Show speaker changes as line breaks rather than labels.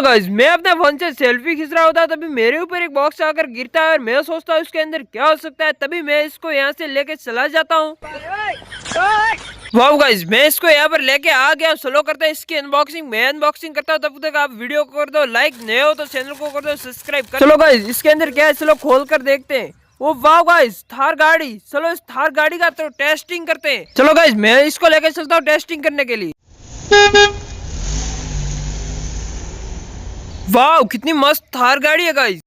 Guys, मैं अपने phone से सेल्फी खींच रहा होता तभी मेरे ऊपर एक बॉक्स आकर गिरता है और मैं सोचता हूँ इसके अंदर क्या हो सकता है। तभी मैं इसको यहाँ से लेके चला जाता हूँ। वाह गाइस, मैं इसको यहाँ पर लेके आ गया। स्लो करते हैं इसकी अनबॉक्सिंग। मैं अनबॉक्सिंग करता हूँ तब तक आप वीडियो को कर दो लाइक, नए हो तो चैनल को कर दो सब्सक्राइब। चलो गाइस, इसके अंदर क्या है चलो खोल कर देखते हैं। ओ वाह गाइस, थार गाड़ी। चलो इस थार गाड़ी का तो टेस्टिंग करते हैं। चलो गाइस, मैं इसको लेके चलता हूँ टेस्टिंग करने के लिए। वाह कितनी मस्त थार गाड़ी है गाइस।